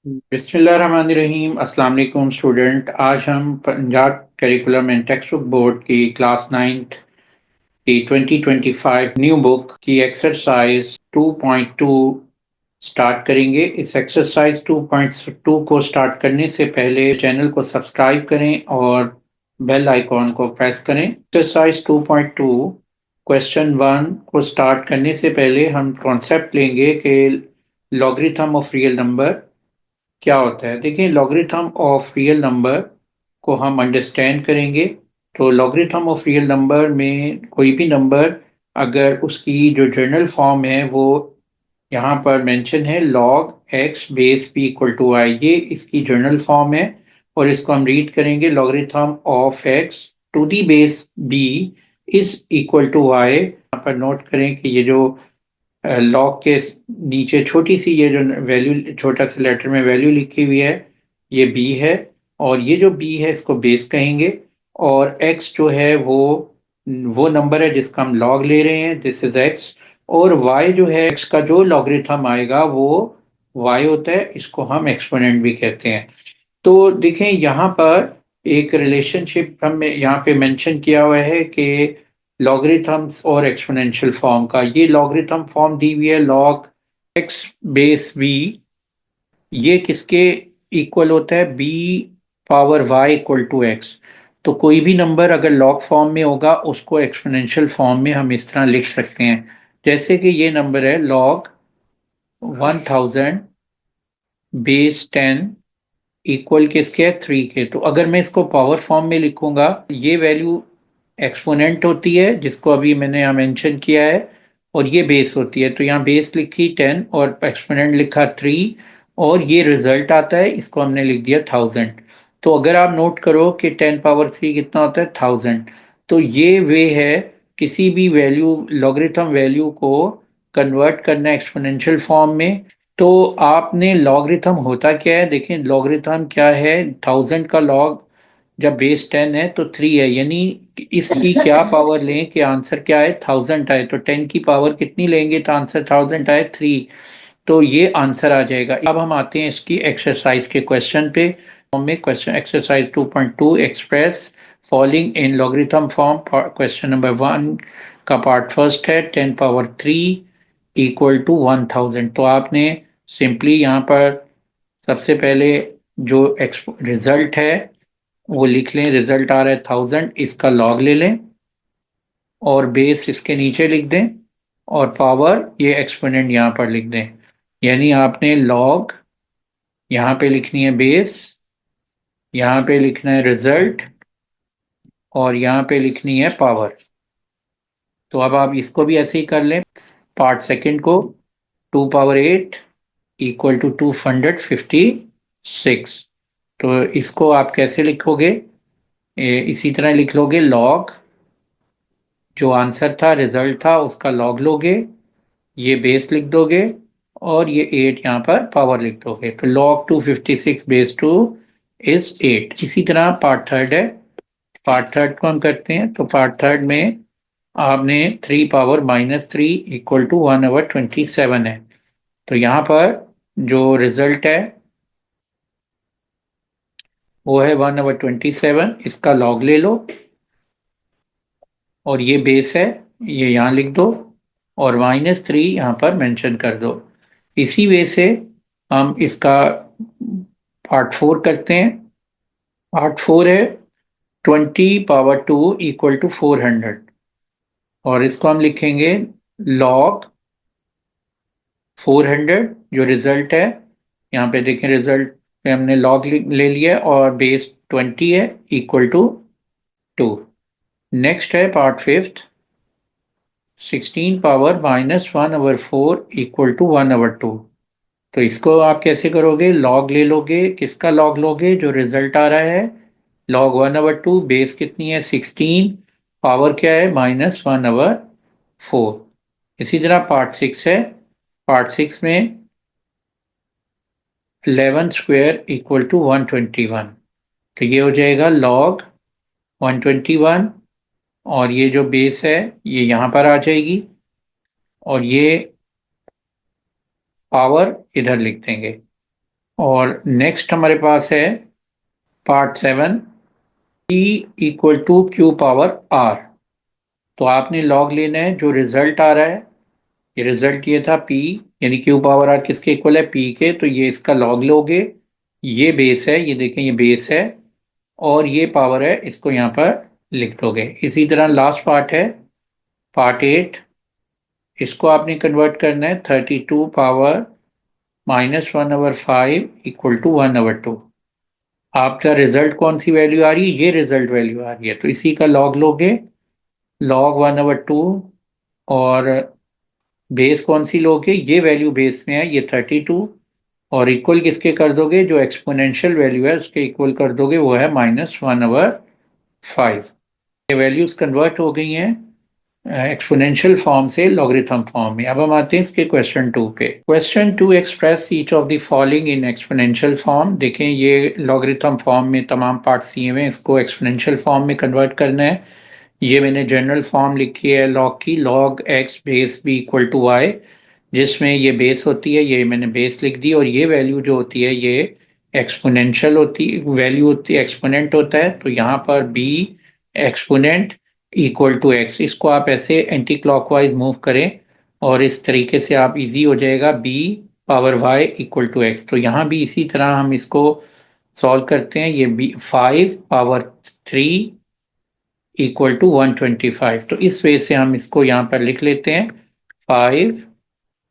बिस्मिल्लाहिर्रहमानिर्रहीम। अस्सलाम वालेकुम स्टूडेंट। आज हम Punjab curriculum and text book board की क्लास नाइन्थ की 2025 न्यू बुक की एक्सरसाइज 2.2 स्टार्ट करेंगे। इस एक्सरसाइज 2.2 को स्टार्ट करने से पहले चैनल को सब्सक्राइब करें और बेल आइकॉन को प्रेस करें। एक्सरसाइज 2.2 क्वेश्चन 1 को स्टार्ट करने से पहले हम कॉन्सेप्ट लेंगे कि लॉगरिथम ऑफ रियल नंबर क्या होता है। देखिए, लॉगरिथम ऑफ रियल नंबर को हम अंडरस्टैंड करेंगे। तो लॉगरिथम ऑफ रियल नंबर में कोई भी नंबर अगर उसकी जो जर्नल फॉर्म है वो यहाँ पर मेंशन है log x base b equal to I, ये इसकी जर्नल फॉर्म है। और इसको हम रीड करेंगे logarithm of x to the base b is equal to y। यहाँ पर नोट करें कि ये जो लॉग के नीचे छोटी सी ये जो वैल्यू, छोटा सा लेटर में वैल्यू लिखी हुई है, ये बी है। और ये जो बी है इसको बेस कहेंगे। और एक्स जो है वो नंबर है जिसका हम लॉग ले रहे हैं, दिस इज एक्स। और वाई जो है, एक्स का जो लॉगरिथम आएगा वो वाई होता है, इसको हम एक्सपोनेंट भी कहते हैं। तो देखें यहाँ पर एक रिलेशनशिप हमें यहाँ पे मेंशन किया हुआ है कि लॉगरिथम्स और एक्सपोनेंशियल फॉर्म का। ये लॉगरिथम फॉर्म दी हुई है लॉग एक्स बेस बी, ये किसके इक्वल होता है, b power y equal to x. तो कोई भी नंबर अगर लॉग फॉर्म में होगा उसको एक्सपोनेंशियल फॉर्म में हम इस तरह लिख सकते हैं। जैसे कि ये नंबर है लॉग 1000 बेस 10 इक्वल किसके है, 3 के। तो अगर मैं इसको पावर फॉर्म में लिखूंगा, ये वैल्यू एक्सपोनेंट होती है जिसको अभी मैंने यहाँ मेंशन किया है, और ये बेस होती है। तो यहाँ बेस लिखी 10 और एक्सपोनेंट लिखा 3, और ये रिजल्ट आता है, इसको हमने लिख दिया 1000। तो अगर आप नोट करो कि 10 पावर 3 कितना होता है, 1000। तो ये वे है किसी भी वैल्यू, लॉगरिथम वैल्यू को कन्वर्ट करना एक्सपोनेंशियल फॉर्म में। तो आपने लॉगरिथम होता क्या है, देखें लॉगरिथम क्या है। 1000 का लॉग जब बेस 10 है तो 3 है, यानी इसकी क्या पावर लें कि आंसर क्या है, 1000 आए। तो 10 की पावर कितनी लेंगे तो आंसर 1000 आए, 3। तो ये आंसर आ जाएगा। अब हम आते हैं इसकी एक्सरसाइज के क्वेश्चन पे। में question exercise 2.2 express following in logarithm form. Question number 1 का पार्ट फर्स्ट है 10 पावर 3 इक्वल टू 1000। तो आपने सिंपली यहाँ पर सबसे पहले जो रिजल्ट है वो लिख लें। रिजल्ट आ रहा है 1000, इसका लॉग ले लें और बेस इसके नीचे लिख दें, और पावर ये एक्सपोनेंट यहाँ पर लिख दें। यानी आपने लॉग यहाँ पे लिखनी है बेस, यहाँ पे लिखना है रिजल्ट, और यहाँ पे लिखनी है पावर। तो अब आप इसको भी ऐसे ही कर लें। पार्ट सेकंड को 2 पावर 8 इक्वल टू 256। तो इसको आप कैसे लिखोगे, इसी तरह लिख लोगे। लॉग जो आंसर था, रिजल्ट था, उसका लॉग लोगे, ये बेस लिख दोगे, और ये 8 यहाँ पर पावर लिख दोगे। तो log 256 बेस 2 इज 8। इसी तरह पार्ट थर्ड है। पार्ट थर्ड को हम करते हैं। तो पार्ट थर्ड में आपने 3 पावर -3 इक्वल टू 1/27 है। तो यहाँ पर जो रिजल्ट है वो है 1/27, इसका लॉग ले लो, और ये बेस है, ये यहाँ लिख दो, और -3 यहाँ पर मेंशन कर दो। इसी वे से हम इसका पार्ट फोर करते हैं। पार्ट फोर है 20 पावर 2 इक्वल टू 400, और इसको हम लिखेंगे लॉग 400। जो रिजल्ट है यहाँ पे देखें, रिजल्ट पे हमने लॉग ले लिया, और बेस 20 है इक्वल टू 2। नेक्स्ट है part fifth, 16 power -1/4 equal to 1/2। तो इसको आप कैसे करोगे, लॉग ले लोगे, किसका लॉग लोगे, जो रिजल्ट आ रहा है, लॉग 1/2, बेस कितनी है 16, पावर क्या है -1/4। इसी तरह पार्ट सिक्स है। पार्ट सिक्स में 11 स्क्वेयर इक्वल टू 121। तो ये हो जाएगा लॉग 121, और ये जो बेस है ये यहाँ पर आ जाएगी, और ये पावर इधर लिख देंगे। और नेक्स्ट हमारे पास है part 7, p equal to q power r। तो आपने लॉग लेना है जो रिजल्ट आ रहा है। ये रिजल्ट ये था p, यानी क्यू पावर r किसके इक्वल है, p के, तो ये इसका लॉग लोगे। ये बेस है, ये देखें ये बेस है, और ये पावर है, इसको यहाँ पर लिख दोगे। इसी तरह लास्ट पार्ट है पार्ट 8। इसको आपने कन्वर्ट करना है 32 पावर -1/5 इक्वल टू 1/2। आपका रिजल्ट कौन सी वैल्यू आ रही है, ये रिजल्ट वैल्यू आ रही है, तो इसी का लॉग लोगे, लॉग 1/2। और बेस कौन सी लोगे, ये वैल्यू बेस में है, ये 32, और इक्वल किसके कर दोगे, जो एक्सपोनेंशियल वैल्यू है उसके इक्वल कर दोगे, वो है -1/5। ये वैल्यूज कन्वर्ट हो गई हैं एक्सपोनेंशियल फॉर्म से लॉगरिथम फॉर्म में। अब हम आते हैं इसके क्वेश्चन 2 पे। Question 2, express each of the following in exponential form. देखें ये लॉगरिथम फॉर्म में तमाम पार्ट्स दिए हुए हैं, इसको एक्सपोनेंशियल फॉर्म में कन्वर्ट करना है। ये मैंने जनरल फॉर्म लिखी है लॉग की, log x base b equal to y, जिसमें ये बेस होती है, ये मैंने बेस लिख दी, और ये वैल्यू जो होती है ये एक्सपोनेंशियल होती वैल्यू होती है, एक्सपोनेंट होता है। तो यहाँ पर b exponent equal to x, इसको आप ऐसे एंटी क्लॉकवाइज मूव करें और इस तरीके से आप इजी हो जाएगा b power y equal to x. तो यहाँ भी इसी तरह हम इसको सॉल्व करते हैं। ये बी 5 पावर 3 इक्वल टू 125, तो इस वे से हम इसको यहाँ पर लिख लेते हैं 5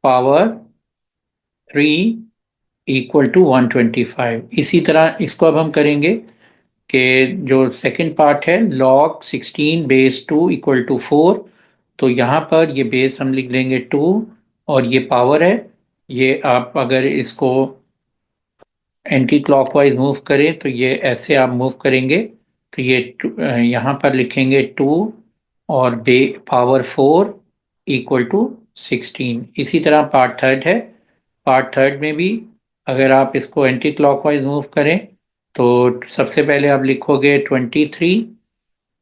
पावर 3 इक्वल टू 125। इसी तरह इसको अब हम करेंगे कि जो सेकंड पार्ट है log 16 बेस 2 इक्वल टू 4। तो यहाँ पर ये बेस हम लिख देंगे 2, और ये पावर है, ये आप अगर इसको एंटी क्लॉकवाइज मूव करें तो ये ऐसे आप मूव करेंगे, तो ये यहाँ पर लिखेंगे 2 और बे पावर 4 इक्वल टू 16। इसी तरह पार्ट थर्ड है, पार्ट थर्ड में भी अगर आप इसको एंटी क्लॉकवाइज मूव करें तो सबसे पहले आप लिखोगे 23,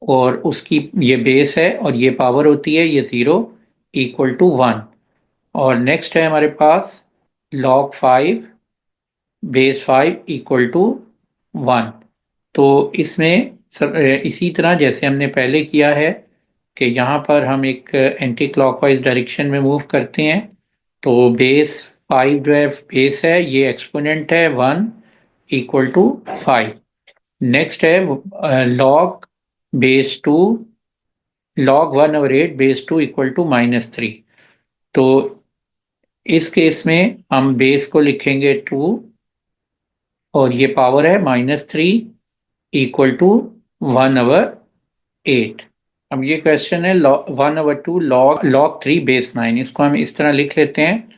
और उसकी ये बेस है और ये पावर होती है, ये 0 इक्वल टू 1। और नेक्स्ट है हमारे पास log 5 बेस 5 इक्वल टू 1। तो इसमें इसी तरह जैसे हमने पहले किया है कि यहाँ पर हम एक एंटी क्लॉकवाइज डायरेक्शन में मूव करते हैं। तो बेस 5 जो है बेस है, ये एक्सपोनेंट है 1 इक्वल टू 5। नेक्स्ट है log 1/8 बेस 2 इक्वल टू -3। तो इस केस में हम बेस को लिखेंगे 2, और ये पावर है -3 इक्वल टू 1/8। अब ये क्वेश्चन है 1/2 log 3 बेस 9। इसको हम इस तरह लिख लेते हैं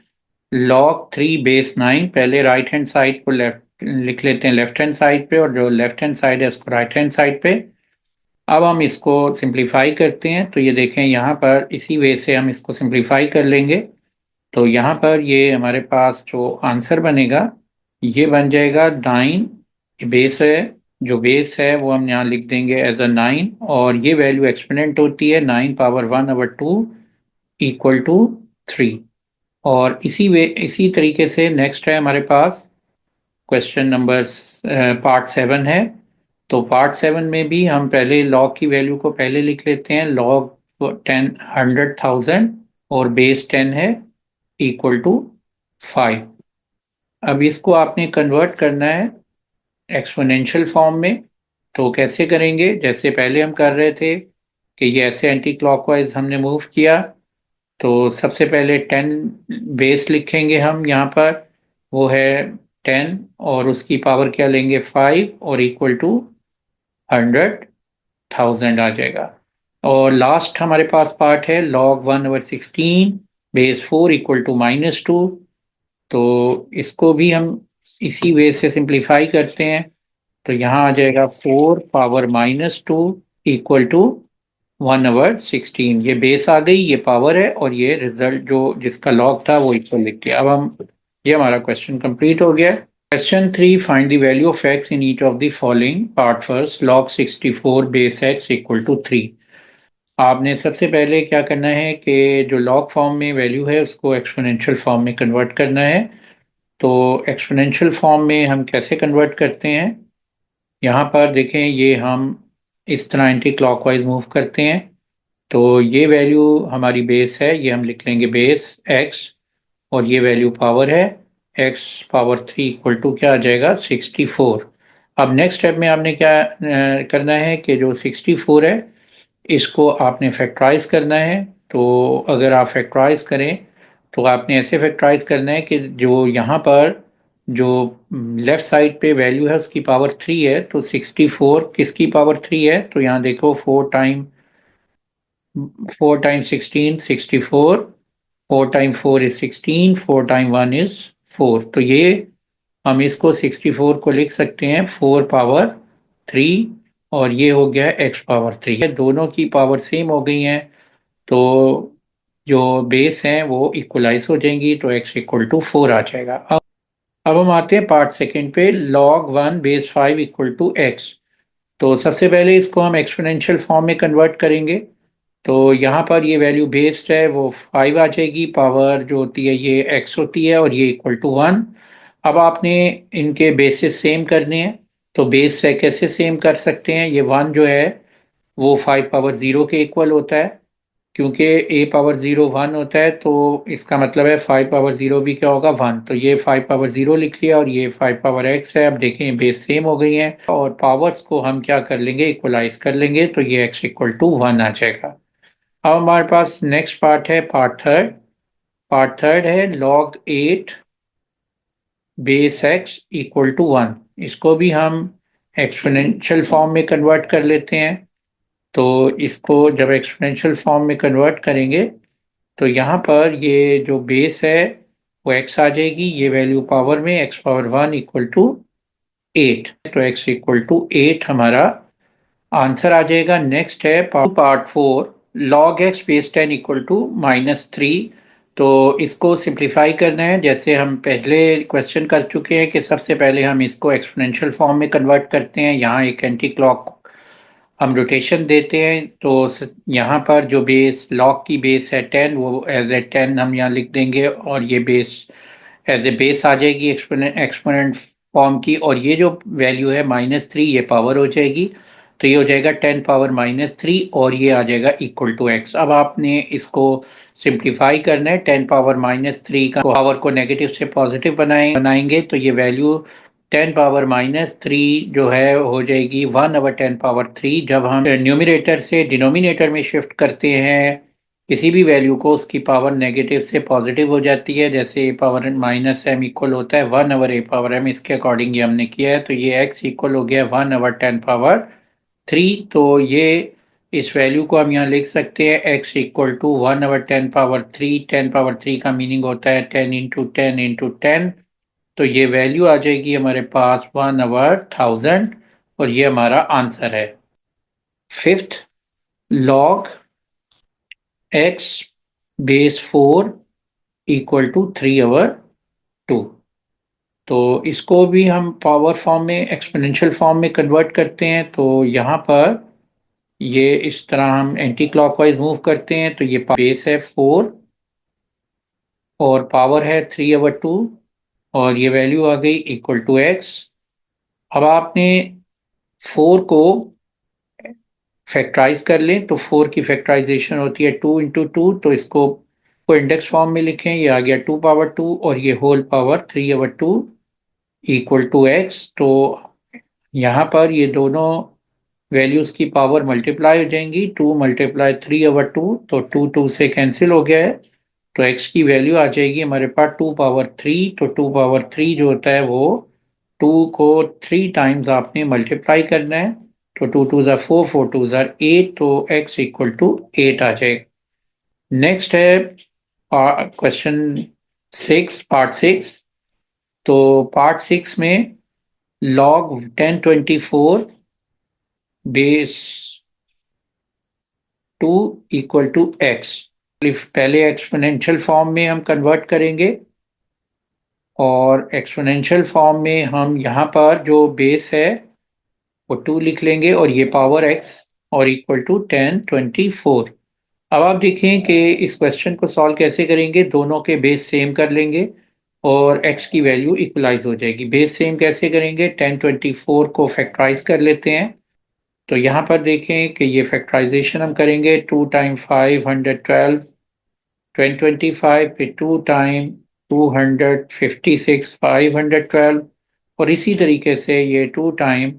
log 3 बेस 9। पहले राइट हैंड साइड को लेफ्ट लिख लेते हैं लेफ्ट हैंड साइड पे, और जो लेफ्ट हैंड साइड है उसको राइट हैंड साइड पे। अब हम इसको सिंप्लीफाई करते हैं, तो ये देखें यहाँ पर इसी वे से हम इसको सिंप्लीफाई कर लेंगे। तो यहाँ पर ये हमारे पास जो आंसर बनेगा ये बन जाएगा 9। बेस है, जो बेस है वो हम यहाँ लिख देंगे एज अ 9, और ये वैल्यू एक्सपोनेंट होती है 9 पावर 1/2 इक्वल टू 3। और इसी तरीके से नेक्स्ट है हमारे पास क्वेश्चन नंबर पार्ट 7 है। तो पार्ट 7 में भी हम पहले लॉग की वैल्यू को पहले लिख लेते हैं, लॉग 100,000 और बेस 10 है इक्वल टू 5। अब इसको आपने कन्वर्ट करना है एक्सपोनेंशियल फॉर्म में। तो कैसे करेंगे, जैसे पहले हम कर रहे थे कि ये ऐसे एंटी क्लॉकवाइज हमने मूव किया। तो सबसे पहले 10 बेस लिखेंगे हम यहाँ पर, वो है 10, और उसकी पावर क्या लेंगे 5, और इक्वल टू 100,000 आ जाएगा। और लास्ट हमारे पास पार्ट है log 1/16 बेस 4 इक्वल टू -2। तो इसको भी हम इसी वे से सिंप्लीफाई करते हैं। तो यहाँ आ जाएगा 4 पावर -2 इक्वल टू 1/16। ये बेस आ गई, ये पावर है, और ये रिजल्ट जो जिसका लॉग था वो इक्वल लिख दिया। अब हम ये हमारा क्वेश्चन कंप्लीट हो गया। Question 3, find the value of x in each of the following. Part first, log 64 base x equal to 3। आपने सबसे पहले क्या करना है कि जो लॉग फॉर्म में वैल्यू है उसको एक्सपोनेंशियल फॉर्म में कन्वर्ट करना है। तो एक्सपोनेंशियल फॉर्म में हम कैसे कन्वर्ट करते हैं, यहाँ पर देखें, ये हम इस तरह एंटी क्लॉकवाइज मूव करते हैं। तो ये वैल्यू हमारी बेस है, ये हम लिख लेंगे बेस x, और ये वैल्यू पावर है, x पावर 3 इक्वल टू क्या आ जाएगा 64। अब नेक्स्ट स्टेप में आपने क्या करना है कि जो 64 है इसको आपने फैक्टराइज करना है। तो अगर आप फैक्टराइज करें तो आपने ऐसे फैक्टराइज करना है कि जो यहाँ पर जो लेफ्ट साइड पे वैल्यू है उसकी पावर 3 है, तो 64 किसकी पावर 3 है, तो यहाँ देखो 4 time 16 64, 4 time 4 is 16, 4 time 1 is 4। तो ये हम इसको 64 को लिख सकते हैं 4 पावर 3, और ये हो गया एक्स पावर 3। दोनों की पावर सेम हो गई हैं, तो जो बेस हैं वो इक्वलाइज हो जाएंगी, तो x इक्वल टू 4 आ जाएगा। अब हम आते हैं पार्ट सेकेंड पे, log 1 base 5 equal to x. तो सबसे पहले इसको हम एक्सपोनेंशियल फॉर्म में कन्वर्ट करेंगे। तो यहाँ पर ये वैल्यू बेस्ड है वो 5 आ जाएगी, पावर जो होती है ये x होती है, और ये इक्वल टू 1। अब आपने इनके बेसिस सेम करने हैं। तो बेस से कैसे सेम कर सकते हैं, ये 1 जो है वो 5 पावर 0 के इक्वल होता है, क्योंकि a पावर 0 1 होता है, तो इसका मतलब है 5 पावर 0 भी क्या होगा 1। तो ये 5 पावर 0 लिख लिया, और ये 5 पावर x है। अब देखें बेस सेम हो गई हैं, और पावर्स को हम क्या कर लेंगे, इक्वलाइज कर लेंगे, तो ये x इक्वल टू 1 आ जाएगा। अब हमारे पास नेक्स्ट पार्ट है, पार्ट थर्ड है log 8 base x equal to 1। इसको भी हम एक्सपोनेंशियल फॉर्म में कन्वर्ट कर लेते हैं। तो इसको जब एक्सपोनेंशियल फॉर्म में कन्वर्ट करेंगे तो यहाँ पर ये जो बेस है वो x आ जाएगी, ये वैल्यू पावर में x पावर 1 इक्वल टू 8, तो x इक्वल टू 8 हमारा आंसर आ जाएगा। नेक्स्ट है part 4, log x base 10 equal to -3। तो इसको सिंप्लीफाई करना है, जैसे हम पहले क्वेश्चन कर चुके हैं कि सबसे पहले हम इसको एक्सपोनेंशियल फॉर्म में कन्वर्ट करते हैं। यहाँ एक एंटी क्लॉक हम रोटेशन देते हैं, तो यहाँ पर जो बेस लॉग की बेस है 10, वो एज ए 10 हम यहाँ लिख देंगे, और ये बेस एज ए बेस आ जाएगी एक्सपोनेंट फॉर्म की, और ये जो वैल्यू है -3 ये पावर हो जाएगी। तो ये हो जाएगा 10 पावर -3, और ये आ जाएगा इक्वल टू एक्स। अब आपने इसको सिंप्लीफाई करना है, 10 पावर -3 का पावर को नेगेटिव से पॉजिटिव बनाएंगे, तो ये वैल्यू 10 पावर -3 जो है हो जाएगी 1/10 पावर 3। जब हम न्यूमिनेटर से डिनोमिनेटर में शिफ्ट करते हैं किसी भी वैल्यू को, उसकी पावर नेगेटिव से पॉजिटिव हो जाती है। जैसे a पावर -m इक्वल होता है 1/a पावर m, इसके अकॉर्डिंग ये हमने किया है। तो ये x इक्वल हो गया 1/10 पावर 3। तो ये इस वैल्यू को हम यहाँ लिख सकते हैं x equal to 1/10 power 3। 10 power 3 का मीनिंग होता है 10 × 10 × 10। तो ये वैल्यू आ जाएगी हमारे पास 1/1000, और ये हमारा आंसर है। Fifth, log x base 4 equal to 3/2। तो इसको भी हम पावर फॉर्म में एक्सपोनेंशियल फॉर्म में कन्वर्ट करते हैं। तो यहाँ पर ये इस तरह हम एंटी क्लॉकवाइज मूव करते हैं, तो ये बेस है 4 और पावर है 3/2, और ये वैल्यू आ गई इक्वल टू एक्स। अब आपने 4 को फैक्टराइज कर लें, तो 4 की फैक्टराइजेशन होती है 2 × 2, तो इसको को इंडेक्स फॉर्म में लिखें, ये आ गया 2 पावर 2, और ये whole power 3/2 equal to x. तो यहाँ पर ये दोनों वैल्यूज की पावर मल्टीप्लाई हो जाएंगी, 2 × 3/2, तो 2 से कैंसिल हो गया है। तो x की वैल्यू आ जाएगी हमारे पास 2 पावर 3। तो 2 पावर 3 जो होता है वो 2 को 3 टाइम्स आपने मल्टीप्लाई करना है। तो 2 × 2 = 4, 4 × 2 = 8, तो x इक्वल टू 8 आ जाएगा। नेक्स्ट है क्वेश्चन 6, पार्ट 6। तो पार्ट 6 में log 1024 base 2 equal to x. पहले एक्सपोनेंशियल फॉर्म में हम कन्वर्ट करेंगे, और एक्सपोनेंशियल फॉर्म में हम यहाँ पर जो बेस है वो 2 लिख लेंगे, और ये पावर x, और इक्वल टू 1024। अब आप देखें कि इस क्वेश्चन को सॉल्व कैसे करेंगे, दोनों के बेस सेम कर लेंगे। और x की वैल्यू इक्वलाइज हो जाएगी। बेस सेम कैसे करेंगे, 1024 को फैक्टराइज कर लेते हैं। तो यहाँ पर देखें कि ये फैक्टराइजेशन हम करेंगे, 2 टाइम 5 112 1025, फिर 2 टाइम 256 512, और इसी तरीके से ये 2 टाइम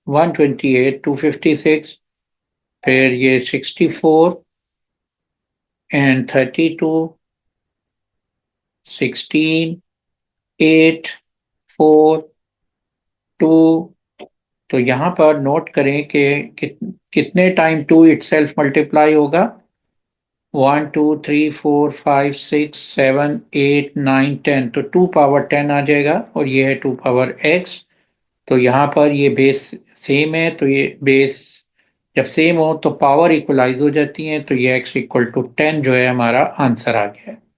128 256, फिर ये 64 एंड 32 16 8 4 2। तो यहाँ पर नोट करें कि कितने टाइम 2 इटसेल्फ मल्टीप्लाई होगा, 1 2 3 4 5 6 7 8 9 10, तो 2 पावर 10 आ जाएगा, और ये है 2 पावर x। तो यहाँ पर ये बेस सेम है, तो ये बेस जब सेम हो तो पावर इक्वलाइज हो जाती है, तो ये x इक्वल टू 10 जो है हमारा आंसर आ गया है।